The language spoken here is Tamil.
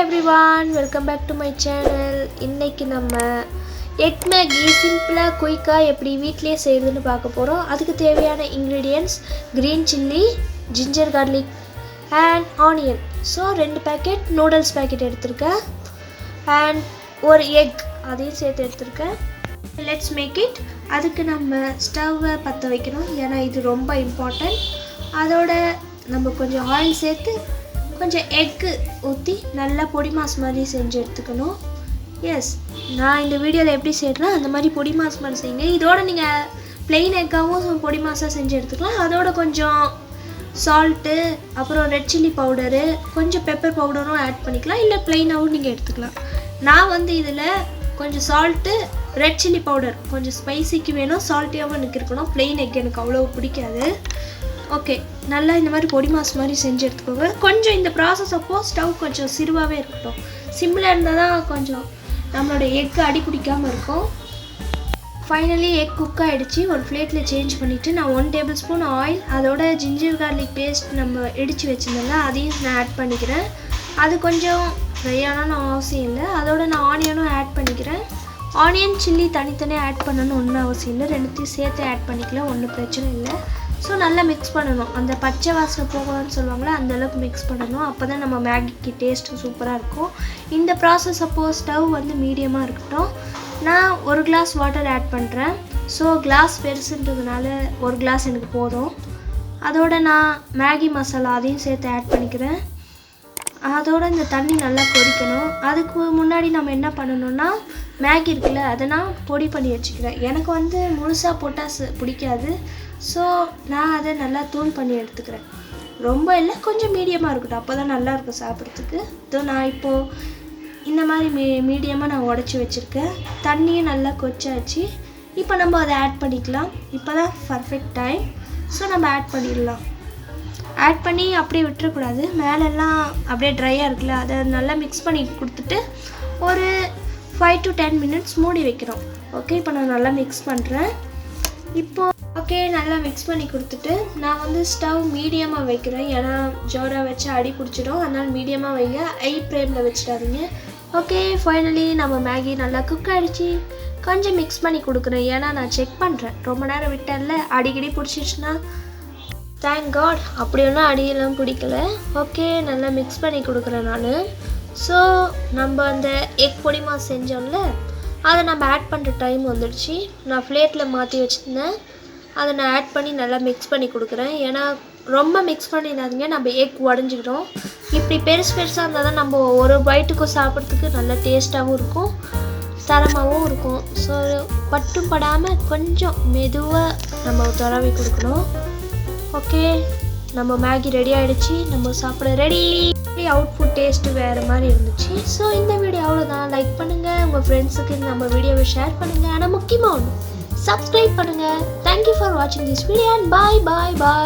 everyone, welcome back to my channel. இன்னைக்கு நம்ம எக் மேகி சிம்பிளாக குயிக்காக எப்படி வீட்டிலேயே செய்கிறதுன்னு பார்க்க போகிறோம். அதுக்கு தேவையான ingredients green chilli, ginger garlic and onion. So 2 packet noodles packet எடுத்திருக்கேன் அண்ட் ஒரு எக் அதையும் சேர்த்து எடுத்திருக்கேன். Let's make it. அதுக்கு நம்ம ஸ்டவ்வை பற்ற வைக்கணும், ஏன்னா இது ரொம்ப இம்பார்ட்டன்ட். அதோட நம்ம கொஞ்சம் ஆயில் சேர்த்து கொஞ்சம் எக்கு ஊற்றி நல்லா பொடி மாஸ் மாதிரி செஞ்சு எடுத்துக்கணும். எஸ், நான் இந்த வீடியோவில் எப்படி செய்கிறேன்னா அந்த மாதிரி பொடி மாஸ் மாதிரி செய்யுங்க. இதோட நீங்கள் ப்ளெயின் எக்காகவும் பொடி மாஸாக செஞ்சு எடுத்துக்கலாம். அதோட கொஞ்சம் சால்ட்டு, அப்புறம் ரெட் சில்லி பவுடரு, கொஞ்சம் பெப்பர் பவுடரும் ஆட் பண்ணிக்கலாம், இல்லை ப்ளெயினாகவும் நீங்கள் எடுத்துக்கலாம். நான் வந்து இதில் கொஞ்சம் சால்ட்டு, ரெட் சில்லி பவுடர், கொஞ்சம் ஸ்பைசிக்கு வேணும், சால்ட்டியாகவும் எனக்கு இருக்கணும். ப்ளெயின் எக் எனக்கு அவ்வளோ பிடிக்காது. ஓகே, நல்லா இந்த மாதிரி பொடி மாஸ் மாதிரி செஞ்சு எடுத்துக்கோங்க. கொஞ்சம் இந்த ப்ராசஸ் அப்போது ஸ்டவ் கொஞ்சம் சிறுவாகவே இருக்கட்டும். சிம்மில் இருந்தால் தான் கொஞ்சம் நம்மளோட எக்கு அடி பிடிக்காமல் இருக்கும். ஃபைனலி எக் குக் ஆகிடுச்சு. ஒரு பிளேட்டில் சேஞ்ச் பண்ணிவிட்டு நான் 1 டேபிள் ஸ்பூன் ஆயில், அதோட ஜிஞ்சர் கார்லிக் பேஸ்ட் நம்ம இடித்து வச்சுருந்தோம்ல அதையும் நான் ஆட் பண்ணிக்கிறேன். அது கொஞ்சம் ஃப்ரை ஆனால் அவசியம் இல்லை. அதோட நான் ஆனியனும் ஆட் பண்ணிக்கிறேன். ஆனியன் சில்லி தனித்தனியாக ஆட் பண்ணணும்னு ஒன்றும் அவசியம் இல்லை, ரெண்டுத்தையும் சேர்த்து ஆட் பண்ணிக்கலாம், ஒன்றும் பிரச்சனை இல்லை. ஸோ நல்லா மிக்ஸ் பண்ணணும். அந்த பச்சை வாசனை போகணும்னு சொல்லுவாங்களே அந்தளவுக்கு மிக்ஸ் பண்ணணும். அப்போ தான் நம்ம மேகிக்கு டேஸ்ட்டு சூப்பராக இருக்கும். இந்த ப்ராசஸ் அப்போது ஸ்டவ் வந்து மீடியமாக இருக்கட்டும். நான் 1 கிளாஸ் வாட்டர் ஆட் பண்ணுறேன். ஸோ கிளாஸ் பெருசுன்றதுனால 1 கிளாஸ் எனக்கு போதும். அதோட நான் மேகி மசாலா அதையும் சேர்த்து ஆட் பண்ணிக்கிறேன். அதோட இந்த தண்ணி நல்லா கொதிக்கணும். அதுக்கு முன்னாடி நம்ம என்ன பண்ணணும்னா மேகி இருக்குல்ல அதை நான் பொடி பண்ணி வச்சுக்கிறேன். எனக்கு வந்து முழுசாக போட்டால் பிடிக்காது. ஸோ நான் அதை நல்லா தூள் பண்ணி எடுத்துக்கிறேன். ரொம்ப இல்லை, கொஞ்சம் மீடியமாக இருக்கட்டும், அப்போ தான் நல்லாயிருக்கும் சாப்பிட்றதுக்கு. இதோ நான் இப்போது இந்த மாதிரி மீடியமாக நான் உடச்சி வச்சுருக்கேன். தண்ணியும் நல்லா கொச்சாச்சு. இப்போ நம்ம அதை ஆட் பண்ணிக்கலாம். இப்போ தான் பர்ஃபெக்ட் டைம். ஸோ நம்ம ஆட் பண்ணிடலாம். ஆட் பண்ணி அப்படியே விட்டுறக்கூடாது, மேலெல்லாம் அப்படியே ட்ரையாக இருக்குல்ல அதை நல்லா மிக்ஸ் பண்ணி கொடுத்துட்டு ஒரு 5 to 10 மினிட்ஸ் மூடி வைக்கிறோம். ஓகே, இப்போ நான் நல்லா மிக்ஸ் பண்ணுறேன். இப்போது ஓகே, நல்லா மிக்ஸ் பண்ணி கொடுத்துட்டு நான் வந்து ஸ்டவ் மீடியமாக வைக்கிறேன், ஏன்னா ஜோராக வச்சு அடி பிடிச்சிடும். அதனால் மீடியமாக வைங்க, ஹை ஃப்ளேமில் வச்சுட்டாதீங்க. ஓகே, ஃபைனலி நம்ம மேகி நல்லா குக் ஆகிடுச்சு. கொஞ்சம் மிக்ஸ் பண்ணி கொடுக்குறேன், ஏன்னா நான் செக் பண்ணுறேன். ரொம்ப நேரம் விட்டேன்ல, அடிக்கடி பிடிச்சிடுச்சுன்னா. தேங்க் காட் அப்படி ஒன்றும் அடியெல்லாம் பிடிக்கல. ஓகே, நல்லா மிக்ஸ் பண்ணி கொடுக்குறேன் நான். ஸோ நம்ம அந்த எக் பொடி மாஸ் செஞ்சோம்ல அதை நம்ம ஆட் பண்ணுற டைம் வந்துடுச்சு. நான் பிளேட்டில் மாற்றி வச்சுருந்தேன், அதை நான் ஆட் பண்ணி நல்லா மிக்ஸ் பண்ணி கொடுக்குறேன். ஏன்னா ரொம்ப மிக்ஸ் பண்ணிடாதீங்க, நம்ம எக் உடஞ்சிக்கிடும். இப்படி பெருசாக இருந்தால் தான் நம்ம ஒரு பைட்டுக்கும் சாப்பிட்றதுக்கு நல்லா டேஸ்ட்டாகவும் இருக்கும், தரமாகவும் இருக்கும். ஸோ பட்டும் படாமல் கொஞ்சம் மெதுவாக நம்ம துறவி கொடுக்கணும். ஓகே, நம்ம மேகி ரெடி ஆகிடுச்சு, நம்ம சாப்பிட ரெடி. அவுட்புட் டேஸ்ட்டு வேறு மாதிரி இருந்துச்சு. ஸோ இந்த வீடியோ அவ்வளோதான். லைக் பண்ணுங்கள், உங்கள் ஃப்ரெண்ட்ஸுக்கு நம்ம வீடியோவை ஷேர் பண்ணுங்கள். ஆனால் முக்கியமாக ஒன்று, சப்ஸ்கிரைப் பண்ணுங்கள். தேங்க்யூ ஃபார் வாட்சிங் this video and bye bye bye.